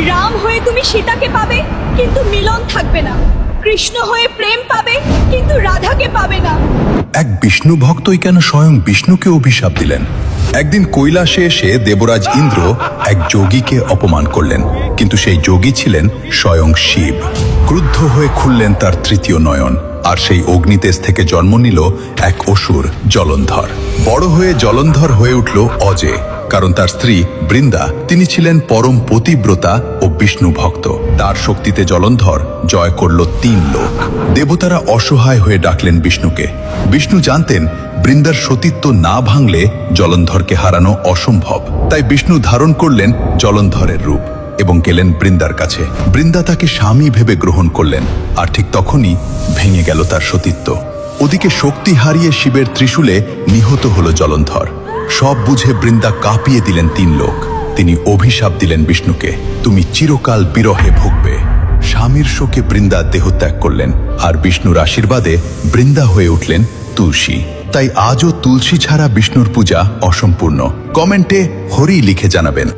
রাম হয়ে তুমি সীতাকে পাবে, কিন্তু মিলন থাকবে না। কৃষ্ণ হয়ে প্রেম পাবে, কিন্তু রাধাকে পাবে না। এক বিষ্ণু ভক্তই কেন স্বয়ং বিষ্ণুকে অভিশাপ দিলেন? একদিন কৈলাসে এসে দেবরাজ ইন্দ্র এক যোগীকে অপমান করলেন, কিন্তু সেই যোগী ছিলেন স্বয়ং শিব। ক্রুদ্ধ হয়ে খুললেন তার তৃতীয় নয়ন, আর সেই অগ্নিতেজ থেকে জন্ম নিল এক অসুর জলন্ধর। বড় হয়ে জলন্ধর হয়ে উঠল অজে, কারণ তার স্ত্রী বৃন্দা তিনি ছিলেন পরম পতিব্রতা ও বিষ্ণু ভক্ত। তার শক্তিতে জলন্ধর জয় করল 3 লোক। দেবতারা অসহায় হয়ে ডাকলেন বিষ্ণুকে। বিষ্ণু জানতেন বৃন্দার সতীত্ব না ভাঙলে জলন্ধরকে হারানো অসম্ভব, তাই বিষ্ণু ধারণ করলেন জলন্ধরের রূপ এবং গেলেন বৃন্দার কাছে। বৃন্দা তাকে স্বামী ভেবে গ্রহণ করলেন, আর ঠিক তখনই ভেঙে গেল তার সতীত্ব। ওদিকে শক্তি হারিয়ে শিবের ত্রিশূলে নিহত হল জলন্ধর। সব বুঝে বৃন্দা কাঁপিয়ে দিলেন 3 লোক। তিনি অভিশাপ দিলেন বিষ্ণুকে, তুমি চিরকাল বিরহে ভুগবে। স্বামীর শোকে বৃন্দা দেহত্যাগ করলেন, আর বিষ্ণুর আশীর্বাদে বৃন্দা হয়ে উঠলেন তুলসী। তাই আজও তুলসী ছাড়া বিষ্ণুর পূজা অসম্পূর্ণ। কমেন্টে হরি লিখে জানাবেন।